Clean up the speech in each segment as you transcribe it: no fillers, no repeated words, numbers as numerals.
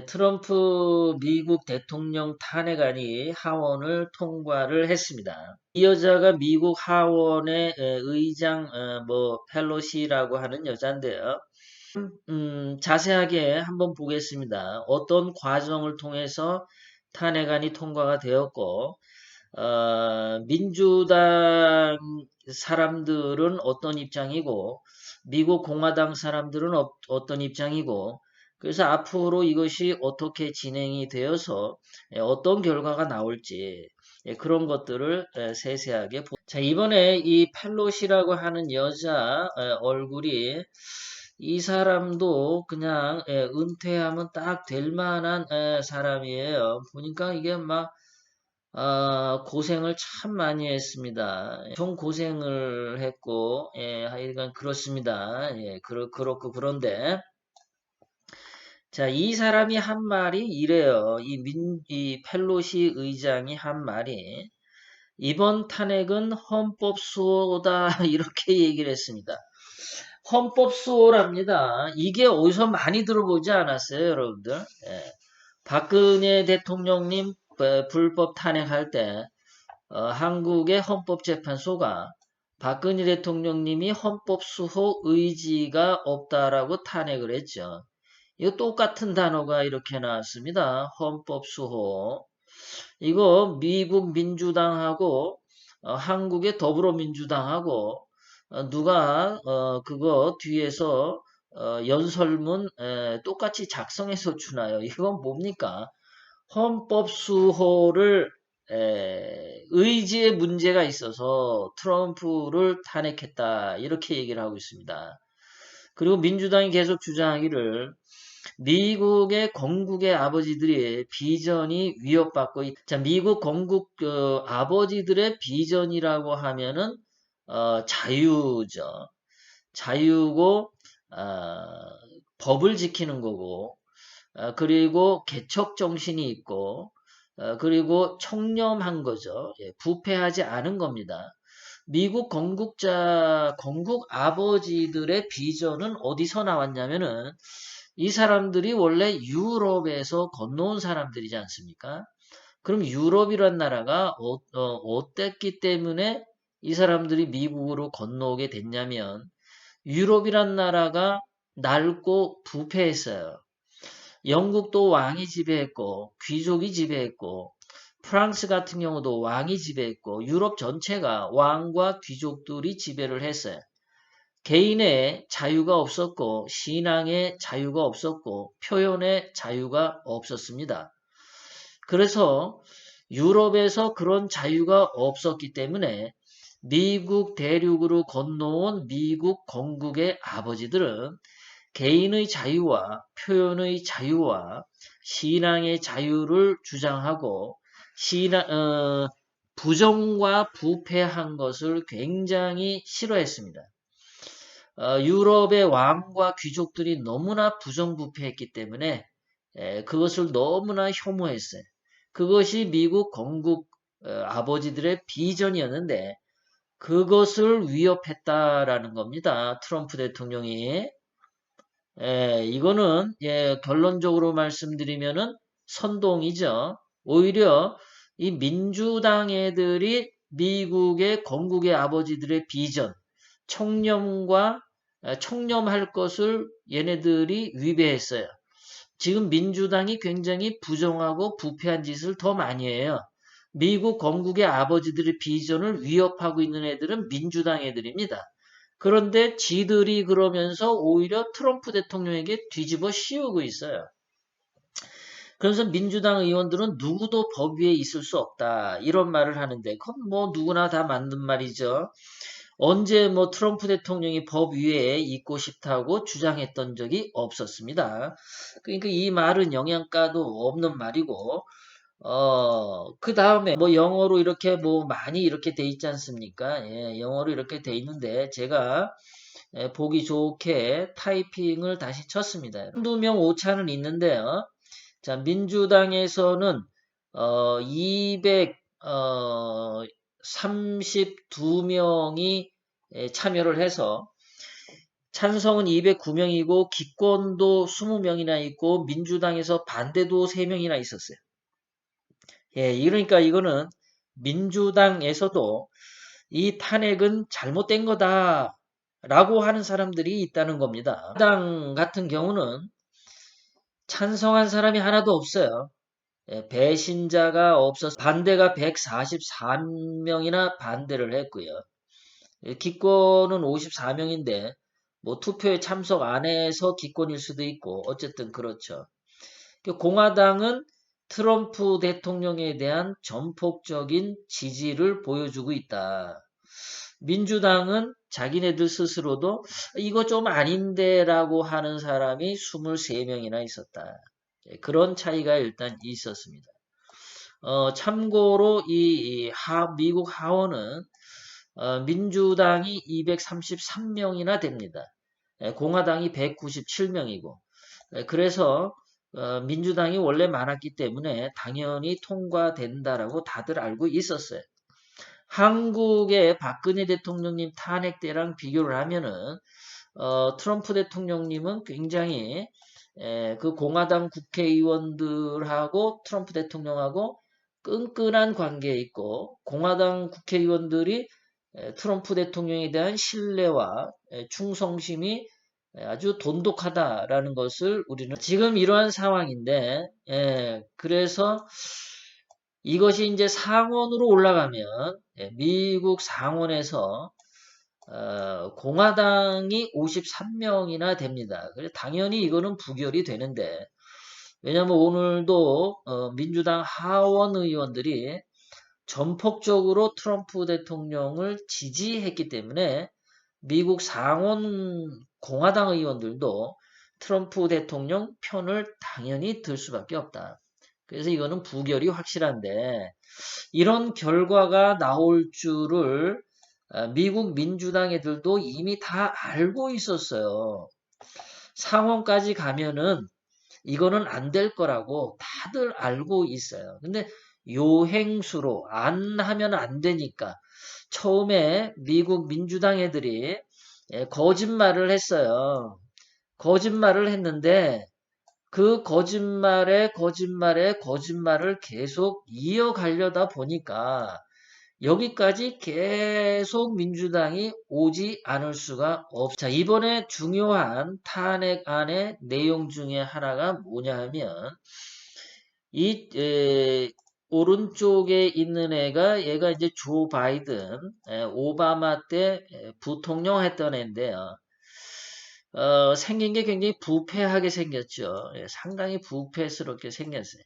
트럼프 미국 대통령 탄핵안이 하원을 통과를 했습니다. 이 여자가 미국 하원의 의장 펠로시라고 하는 여자인데요. 자세하게 한번 보겠습니다. 어떤 과정을 통해서 탄핵안이 통과가 되었고, 민주당 사람들은 어떤 입장이고, 미국 공화당 사람들은 어떤 입장이고, 그래서 앞으로 이것이 어떻게 진행이 되어서 어떤 결과가 나올지 그런 것들을 세세하게 자, 이번에 이 펠로시라고 하는 여자 얼굴이 이 사람도 그냥 은퇴하면 딱 될 만한 사람이에요. 보니까 이게 막 고생을 참 많이 했습니다. 좀 고생을 했고, 하여간 그렇습니다. 그렇고, 그런데, 자, 이 사람이 한 말이 이래요. 이 펠로시 의장이 한 말이, 이번 탄핵은 헌법 수호다, 이렇게 얘기를 했습니다. 헌법 수호랍니다. 이게 어디서 많이 들어보지 않았어요, 여러분들? 박근혜 대통령님 불법 탄핵할 때 한국의 헌법재판소가 박근혜 대통령님이 헌법 수호 의지가 없다라고 탄핵을 했죠. 이거 똑같은 단어가 이렇게 나왔습니다. 헌법 수호. 이거 미국 민주당하고 한국의 더불어민주당하고 누가 그거 뒤에서 연설문 똑같이 작성해서 주나요? 이건 뭡니까? 헌법 수호를 의지에 문제가 있어서 트럼프를 탄핵했다 이렇게 얘기를 하고 있습니다. 그리고 민주당이 계속 주장하기를 미국의 건국의 아버지들의 비전이 위협받고 자, 미국 건국 아버지들의 비전이라고 하면은 자유죠. 자유고 법을 지키는 거고 그리고 개척 정신이 있고 그리고 청렴한 거죠. 부패하지 않은 겁니다. 미국 건국 아버지들의 비전은 어디서 나왔냐면은 이 사람들이 원래 유럽에서 건너온 사람들이지 않습니까? 그럼 유럽이란 나라가 어땠기 때문에 이 사람들이 미국으로 건너오게 됐냐면 유럽이란 나라가 낡고 부패했어요. 영국도 왕이 지배했고 귀족이 지배했고 프랑스 같은 경우도 왕이 지배했고 유럽 전체가 왕과 귀족들이 지배를 했어요. 개인의 자유가 없었고 신앙의 자유가 없었고 표현의 자유가 없었습니다. 그래서 유럽에서 그런 자유가 없었기 때문에 미국 대륙으로 건너온 미국 건국의 아버지들은 개인의 자유와 표현의 자유와 신앙의 자유를 주장하고 부정과 부패한 것을 굉장히 싫어했습니다. 유럽의 왕과 귀족들이 너무나 부정부패했기 때문에 그것을 너무나 혐오했어요. 그것이 미국 건국 아버지들의 비전이었는데 그것을 위협했다라는 겁니다. 트럼프 대통령이. 이거는 결론적으로 말씀드리면은 선동이죠. 오히려 이 민주당 애들이 미국의 건국의 아버지들의 비전, 청렴할 것을 얘네들이 위배했어요. 지금 민주당이 굉장히 부정하고 부패한 짓을 더 많이 해요. 미국 건국의 아버지들의 비전을 위협하고 있는 애들은 민주당 애들입니다. 그런데 지들이 그러면서 오히려 트럼프 대통령에게 뒤집어 씌우고 있어요. 그래서 민주당 의원들은 누구도 법 위에 있을 수 없다 이런 말을 하는데 그건 뭐 누구나 다 맞는 말이죠. 언제 뭐 트럼프 대통령이 법 위에 있고 싶다고 주장했던 적이 없었습니다. 그러니까 이 말은 영양가도 없는 말이고 그 다음에 뭐 영어로 이렇게 뭐 많이 이렇게 돼 있지 않습니까? 영어로 이렇게 돼 있는데 제가 보기 좋게 타이핑을 다시 쳤습니다. 한두 명 오차는 있는데요. 자, 민주당에서는 232명이 참여를 해서 찬성은 209명이고 기권도 20명이나 있고 민주당에서 반대도 3명이나 있었어요. 예, 그러니까 이거는 민주당에서도 이 탄핵은 잘못된 거다라고 하는 사람들이 있다는 겁니다. 당 같은 경우는 찬성한 사람이 하나도 없어요. 예, 배신자가 없어서 반대가 144명이나 반대를 했고요. 예, 기권은 54명인데 뭐 투표에 참석 안 해서 기권일 수도 있고 어쨌든 그렇죠. 공화당은 트럼프 대통령에 대한 전폭적인 지지를 보여주고 있다. 민주당은 자기네들 스스로도 이거 좀 아닌데라고 하는 사람이 23명이나 있었다. 예, 그런 차이가 일단 있었습니다. 참고로 미국 하원은 민주당이 233명이나 됩니다. 예, 공화당이 197명이고 그래서 민주당이 원래 많았기 때문에 당연히 통과된다라고 다들 알고 있었어요. 한국의 박근혜 대통령님 탄핵 때랑 비교를 하면은 트럼프 대통령님은 굉장히 그 공화당 국회의원들하고 트럼프 대통령하고 끈끈한 관계에 있고 공화당 국회의원들이 트럼프 대통령에 대한 신뢰와 충성심이 아주 돈독하다라는 것을 우리는 지금 이러한 상황인데 그래서 이것이 이제 상원으로 올라가면 미국 상원에서 공화당이 53명이나 됩니다. 그래서 당연히 이거는 부결이 되는데 왜냐하면 오늘도 민주당 하원 의원들이 전폭적으로 트럼프 대통령을 지지했기 때문에 미국 상원 공화당 의원들도 트럼프 대통령 편을 당연히 들 수밖에 없다. 그래서 이거는 부결이 확실한데 이런 결과가 나올 줄을 미국 민주당 애들도 이미 다 알고 있었어요. 상원까지 가면은 이거는 안 될 거라고 다들 알고 있어요. 근데 요행수로 안 하면 안 되니까 처음에 미국 민주당 애들이 거짓말을 했어요. 거짓말을 했는데 그 거짓말에 거짓말을 계속 이어가려다 보니까 여기까지 계속 민주당이 오지 않을 수가 없. 자, 이번에 중요한 탄핵안의 내용 중에 하나가 뭐냐 하면 오른쪽에 있는 얘가 이제 조 바이든 오바마 때 부통령 했던 애인데요. 생긴 게 굉장히 부패하게 생겼죠. 상당히 부패스럽게 생겼어요.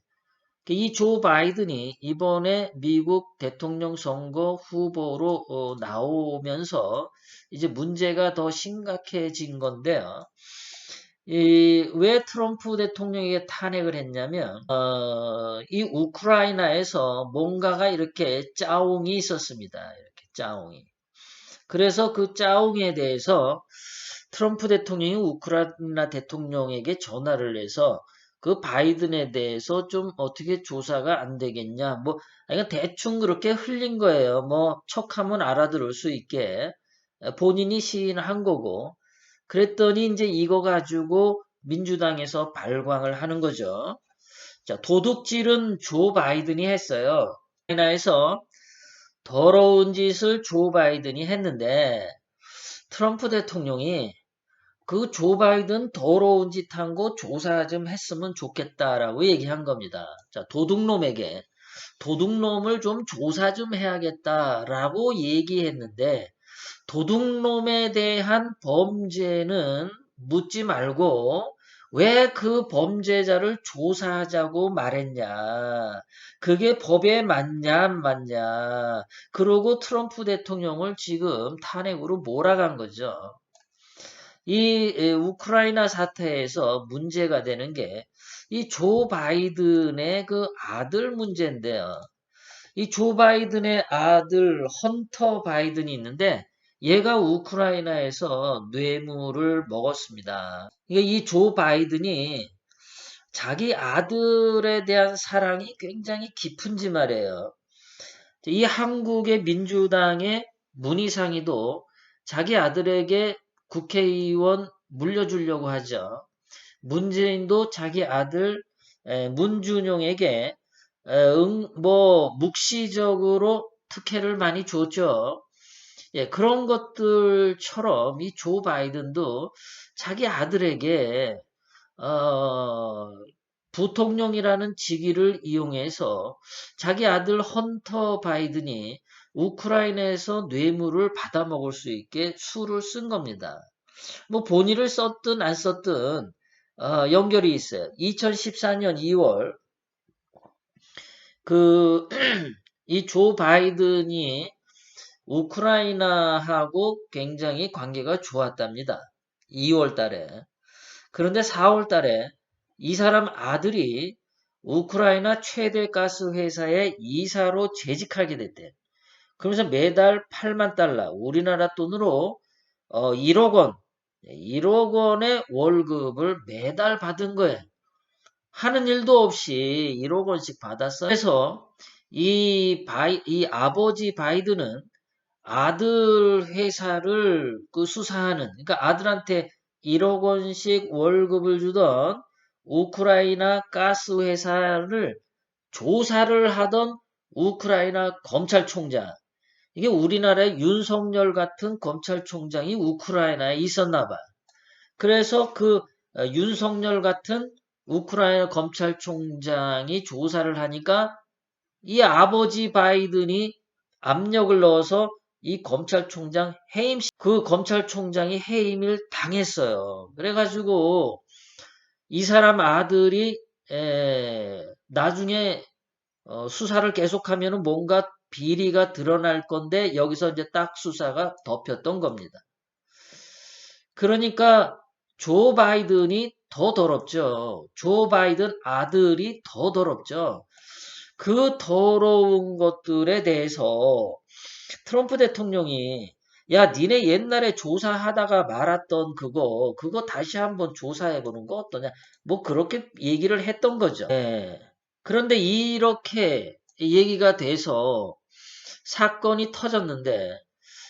이 조 바이든이 이번에 미국 대통령 선거 후보로 나오면서 이제 문제가 더 심각해진 건데요. 왜 트럼프 대통령에게 탄핵을 했냐면 이 우크라이나에서 뭔가가 이렇게 짜옹이 있었습니다. 이렇게 짜옹이. 그래서 그 짜옹에 대해서 트럼프 대통령이 우크라이나 대통령에게 전화를 해서 그 바이든에 대해서 좀 어떻게 조사가 안 되겠냐. 뭐, 그러니까 대충 그렇게 흘린 거예요. 뭐, 척하면 알아들을 수 있게. 본인이 시인한 거고. 그랬더니 이제 이거 가지고 민주당에서 발광을 하는 거죠. 자, 도둑질은 조 바이든이 했어요. 우크라이나에서 더러운 짓을 조 바이든이 했는데 트럼프 대통령이 그 조 바이든 더러운 짓 한 거 조사 좀 했으면 좋겠다라고 얘기한 겁니다. 자, 도둑놈을 좀 조사 좀 해야겠다라고 얘기했는데 도둑놈에 대한 범죄는 묻지 말고 왜 그 범죄자를 조사하자고 말했냐. 그게 법에 맞냐 안 맞냐. 그러고 트럼프 대통령을 지금 탄핵으로 몰아간 거죠. 이 우크라이나 사태에서 문제가 되는 게 이 조 바이든의 그 아들 문제인데요. 이 조 바이든의 아들 헌터 바이든이 있는데 얘가 우크라이나에서 뇌물을 먹었습니다. 이 조 바이든이 자기 아들에 대한 사랑이 굉장히 깊은지 말이에요. 이 한국의 민주당의 문희상이도 자기 아들에게 국회의원 물려주려고 하죠. 문재인도 자기 아들 문준용에게 묵시적으로 특혜를 많이 줬죠. 예, 그런 것들처럼 이 조 바이든도 자기 아들에게 어, 부통령이라는 직위를 이용해서 자기 아들 헌터 바이든이 우크라이나에서 뇌물을 받아먹을 수 있게 수를 쓴 겁니다. 뭐 본의를 썼든 안 썼든 연결이 있어요. 2014년 2월 그 이 조 바이든이 우크라이나하고 굉장히 관계가 좋았답니다. 2월 달에. 그런데 4월 달에 이 사람 아들이 우크라이나 최대 가스 회사의 이사로 재직하게 됐대. 그러면서 매달 8만 달러, 우리나라 돈으로 1억 원, 1억 원의 월급을 매달 받은 거예요. 하는 일도 없이 1억 원씩 받았어요. 그래서 이 아버지 바이든은 아들 회사를 그 수사하는, 그러니까 아들한테 1억 원씩 월급을 주던 우크라이나 가스 회사를 조사를 하던 우크라이나 검찰총장. 이게 우리나라의 윤석열 같은 검찰총장이 우크라이나에 있었나 봐. 그래서 그 윤석열 같은 우크라이나 검찰총장이 조사를 하니까 이 아버지 바이든이 압력을 넣어서 이 검찰총장 그 검찰총장이 해임을 당했어요. 그래가지고 이 사람 아들이 나중에 수사를 계속하면 뭔가 비리가 드러날 건데 여기서 이제 딱 수사가 덮였던 겁니다. 그러니까 조 바이든이 더 더럽죠. 조 바이든 아들이 더 더럽죠. 그 더러운 것들에 대해서 트럼프 대통령이 야, 니네 옛날에 조사하다가 말았던 그거 다시 한번 조사해보는 거 어떠냐? 뭐 그렇게 얘기를 했던 거죠. 예. 그런데 이렇게 얘기가 돼서 사건이 터졌는데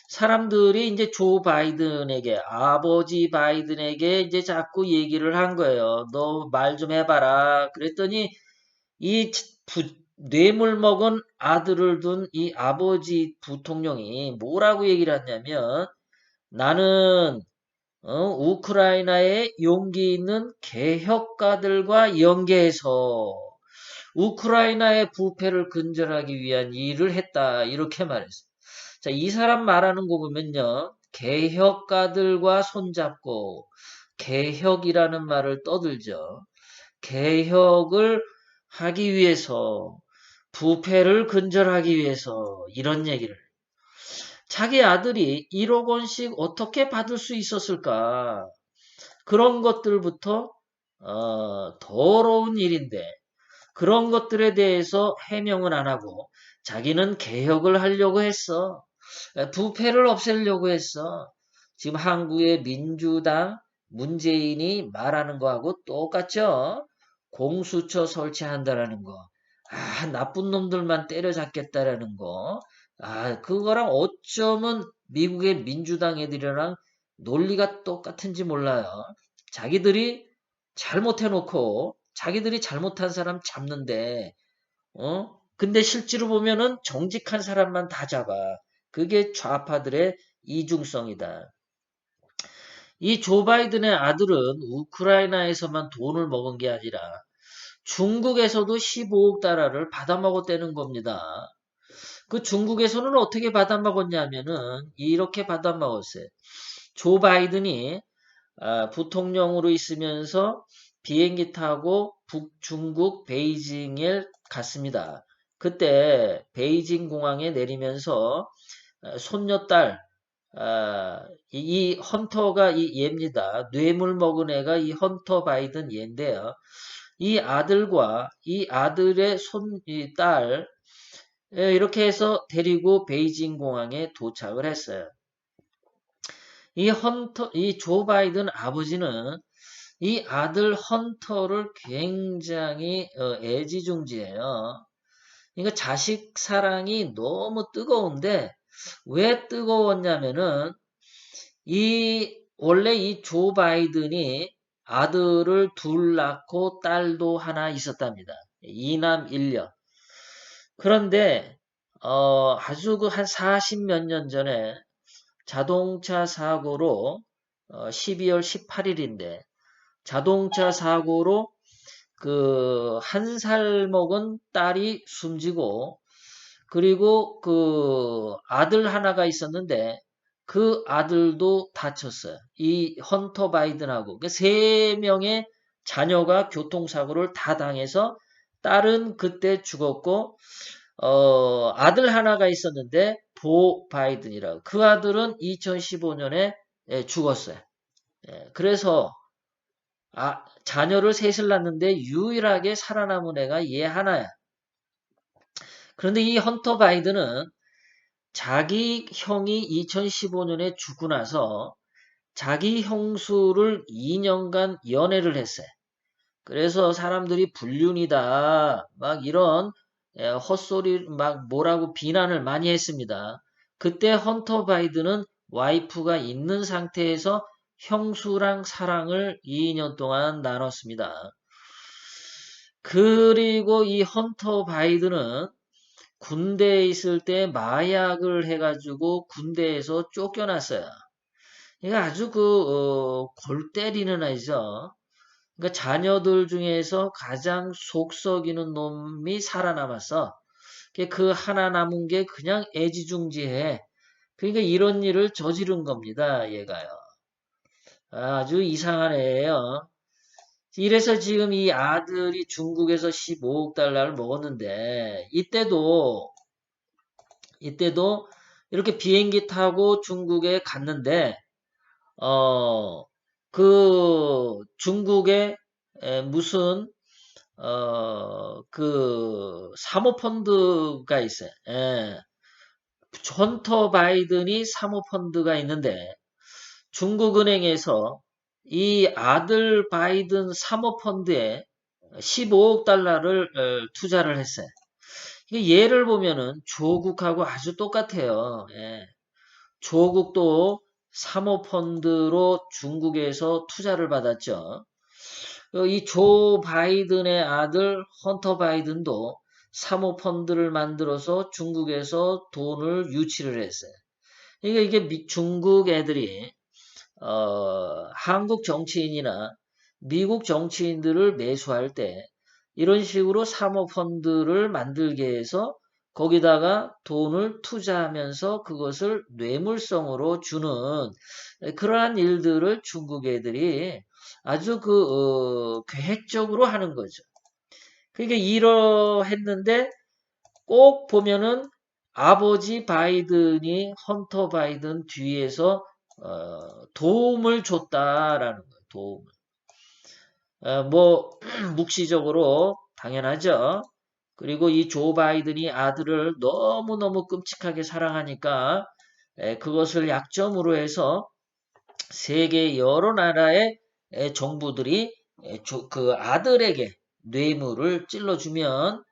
사람들이 이제 조 바이든에게, 아버지 바이든에게 이제 자꾸 얘기를 한 거예요. 너 말 좀 해봐라. 그랬더니 이 뇌물 먹은 아들을 둔 이 아버지 부통령이 뭐라고 얘기를 했냐면 나는 우크라이나의 용기 있는 개혁가들과 연계해서 우크라이나의 부패를 근절하기 위한 일을 했다. 이렇게 말했어요. 자, 이 사람 말하는 거 보면요. 개혁가들과 손잡고 개혁이라는 말을 떠들죠. 개혁을 하기 위해서 부패를 근절하기 위해서 이런 얘기를 자기 아들이 1억 원씩 어떻게 받을 수 있었을까? 그런 것들부터 더러운 일인데 그런 것들에 대해서 해명은 안 하고 자기는 개혁을 하려고 했어. 부패를 없애려고 했어. 지금 한국의 민주당 문재인이 말하는 거하고 똑같죠? 공수처 설치한다라는 거. 아, 나쁜 놈들만 때려잡겠다라는 거. 아, 그거랑 어쩌면 미국의 민주당 애들이랑 논리가 똑같은지 몰라요. 자기들이 잘못해놓고 자기들이 잘못한 사람 잡는데 근데 실제로 보면은 정직한 사람만 다 잡아. 그게 좌파들의 이중성이다. 이 조 바이든의 아들은 우크라이나에서만 돈을 먹은 게 아니라 중국에서도 15억 달러를 받아먹었다는 겁니다. 그 중국에서는 어떻게 받아먹었냐면은 이렇게 받아먹었어요. 조 바이든이 부통령으로 있으면서 비행기 타고 북중국 베이징에 갔습니다. 그때 베이징 공항에 내리면서 손녀딸 이 헌터가 이 얘입니다. 뇌물 먹은 애가 이 헌터 바이든 얘인데요. 이 아들과 이 아들의 딸 이렇게 해서 데리고 베이징 공항에 도착을 했어요. 이 조 바이든 아버지는 이 아들 헌터를 굉장히 애지중지해요. 그러니까 자식 사랑이 너무 뜨거운데 왜 뜨거웠냐면은 이 원래 이 조 바이든이 아들을 둘 낳고 딸도 하나 있었답니다. 이남 일녀. 그런데 아주 그 한 40 몇 년 전에 자동차 사고로 12월 18일인데 자동차 사고로 그 한 살 먹은 딸이 숨지고 그리고 그 아들 하나가 있었는데 그 아들도 다쳤어요. 이 헌터 바이든하고 그 세 명의 자녀가 교통사고를 다 당해서 딸은 그때 죽었고 아들 하나가 있었는데 보 바이든이라고 그 아들은 2015년에 죽었어요. 그래서 자녀를 셋을 낳는데 유일하게 살아남은 애가 얘 하나야. 그런데 이 헌터 바이든은 자기 형이 2015년에 죽고 나서 자기 형수를 2년간 연애를 했어요. 그래서 사람들이 불륜이다, 막 이런 헛소리, 막 뭐라고 비난을 많이 했습니다. 그때 헌터 바이든은 와이프가 있는 상태에서 형수랑 사랑을 2년 동안 나눴습니다. 그리고 이 헌터 바이든은 군대에 있을 때 마약을 해가지고 군대에서 쫓겨났어요. 얘가 아주 골 때리는 아이죠. 그러니까 자녀들 중에서 가장 속 썩이는 놈이 살아남았어. 그 하나 남은 게 그냥 애지중지해. 그러니까 이런 일을 저지른 겁니다, 얘가요. 아주 이상한 애예요. 이래서 지금 이 아들이 중국에서 15억 달러를 먹었는데, 이때도 이렇게 비행기 타고 중국에 갔는데, 어, 그 중국에 무슨 그 사모펀드가 있어요. 헌터 바이든이 사모펀드가 있는데 중국은행에서 이 아들 바이든 사모펀드에 15억 달러를 투자를 했어요. 이게 예를 보면은 조국하고 아주 똑같아요. 조국도 사모펀드로 중국에서 투자를 받았죠. 이 조 바이든의 아들 헌터 바이든도 사모펀드를 만들어서 중국에서 돈을 유치를 했어요. 그러니까 이게 중국 애들이 한국 정치인이나 미국 정치인들을 매수할 때 이런 식으로 사모펀드를 만들게 해서 거기다가 돈을 투자하면서 그것을 뇌물성으로 주는 그러한 일들을 중국 애들이 아주 계획적으로 하는 거죠. 그러니까 이러했는데 꼭 보면은 아버지 바이든이 헌터 바이든 뒤에서 도움을 줬다라는 거예요. 도움을. 뭐 묵시적으로 당연하죠. 그리고 이 조 바이든이 아들을 너무너무 끔찍하게 사랑하니까 그것을 약점으로 해서 세계 여러 나라의 정부들이 그 아들에게 뇌물을 찔러주면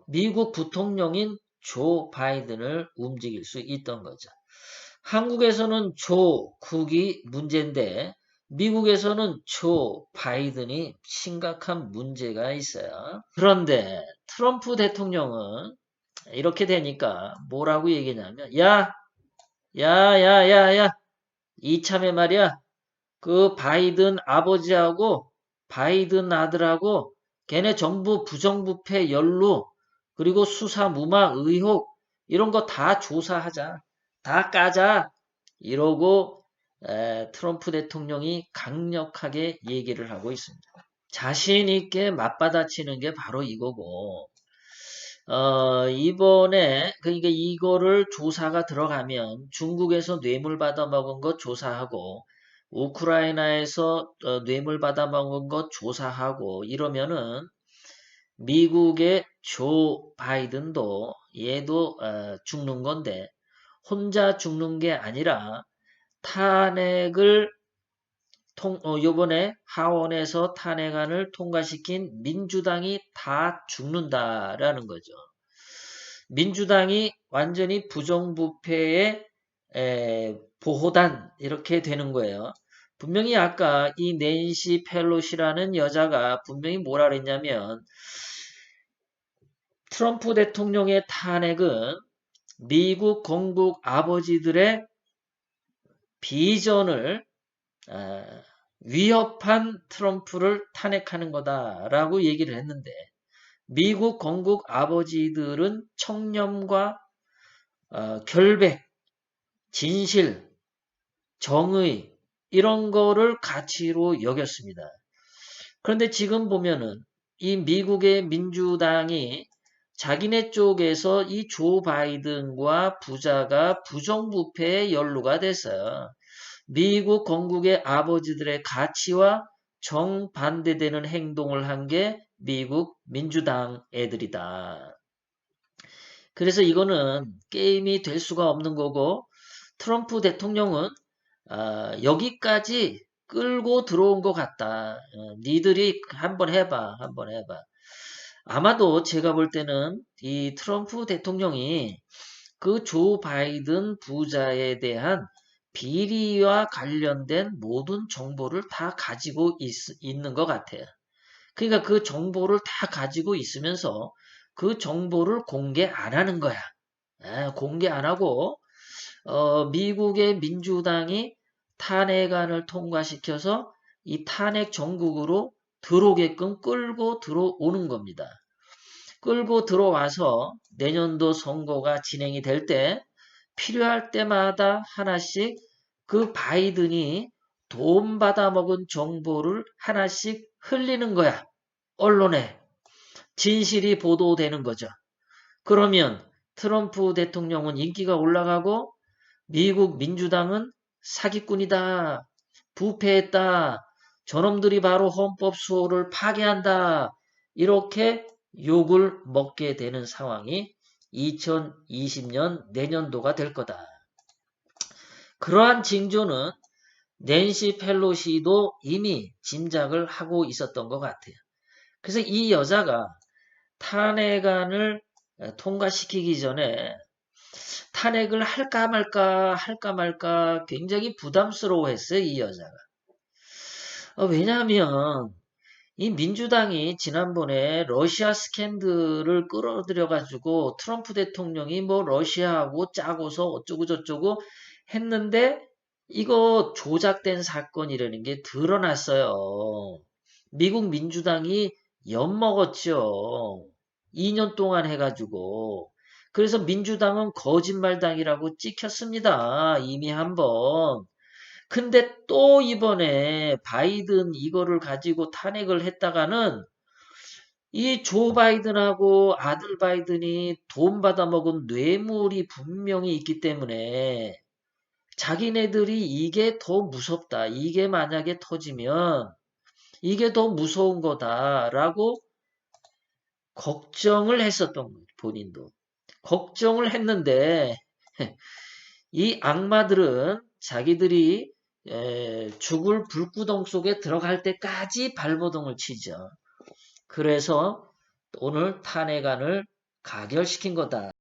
미국 부통령인 조 바이든을 움직일 수 있던 거죠. 한국에서는 조 국이 문제인데 미국에서는 조 바이든이 심각한 문제가 있어요. 그런데 트럼프 대통령은 이렇게 되니까 뭐라고 얘기냐면 야, 이참에 말이야 그 바이든 아버지하고 바이든 아들하고 걔네 정부 부정부패 연루 그리고 수사 무마 의혹 이런 거 다 조사하자. 다 까자. 이러고 트럼프 대통령이 강력하게 얘기를 하고 있습니다. 자신 있게 맞받아치는 게 바로 이거고 이번에 그러니까 이거를 조사가 들어가면 중국에서 뇌물 받아먹은 것 조사하고 우크라이나에서 뇌물 받아먹은 것 조사하고 이러면은 미국의 조 바이든도 얘도 죽는 건데 혼자 죽는 게 아니라 탄핵을 요번에 하원에서 탄핵안을 통과시킨 민주당이 다 죽는다라는 거죠. 민주당이 완전히 부정부패에 보호단 이렇게 되는 거예요. 분명히 아까 이 낸시 펠로시라는 여자가 분명히 뭐라 그랬냐면 트럼프 대통령의 탄핵은 미국 건국 아버지들의 비전을 위협한 트럼프를 탄핵하는 거다라고 얘기를 했는데 미국 건국 아버지들은 청렴과 결백, 진실, 정의 이런 거를 가치로 여겼습니다. 그런데 지금 보면은 이 미국의 민주당이 자기네 쪽에서 이 조 바이든과 부자가 부정부패에 연루가 됐어요. 미국 건국의 아버지들의 가치와 정반대되는 행동을 한 게 미국 민주당 애들이다. 그래서 이거는 게임이 될 수가 없는 거고 트럼프 대통령은 여기까지 끌고 들어온 것 같다. 니들이 한번 해봐. 한번 해봐. 아마도 제가 볼 때는 이 트럼프 대통령이 그 조 바이든 부자에 대한 비리와 관련된 모든 정보를 다 가지고 있는 것 같아요. 그러니까 그 정보를 다 가지고 있으면서 그 정보를 공개 안 하는 거야. 공개 안 하고 미국의 민주당이 탄핵안을 통과시켜서 이 탄핵 정국으로 들어오게끔 끌고 들어오는 겁니다. 끌고 들어와서 내년도 선거가 진행이 될 때 필요할 때마다 하나씩 그 바이든이 돈 받아 먹은 정보를 하나씩 흘리는 거야. 언론에. 진실이 보도되는 거죠. 그러면 트럼프 대통령은 인기가 올라가고 미국 민주당은 사기꾼이다. 부패했다. 저놈들이 바로 헌법 수호를 파괴한다. 이렇게 욕을 먹게 되는 상황이 2020년 내년도가 될 거다. 그러한 징조는 낸시 펠로시도 이미 짐작을 하고 있었던 것 같아요. 그래서 이 여자가 탄핵안을 통과시키기 전에 탄핵을 할까 말까 굉장히 부담스러워했어요, 이 여자가. 왜냐하면 이 민주당이 지난번에 러시아 스캔들을 끌어들여가지고 트럼프 대통령이 뭐 러시아하고 짜고서 어쩌고 저쩌고 했는데 이거 조작된 사건이라는 게 드러났어요. 미국 민주당이 엿먹었죠. 2년 동안 해가지고. 그래서 민주당은 거짓말당이라고 찍혔습니다. 이미 한 번. 근데 또 이번에 바이든 이거를 가지고 탄핵을 했다가는 이 조 바이든하고 아들 바이든이 돈 받아먹은 뇌물이 분명히 있기 때문에 자기네들이 이게 더 무섭다. 이게 만약에 터지면 이게 더 무서운 거다라고 걱정을 했었던 거예요. 본인도. 걱정을 했는데 이 악마들은 자기들이 죽을 불구덩 속에 들어갈 때까지 발버둥을 치죠. 그래서 오늘 탄핵안을 가결시킨 거다.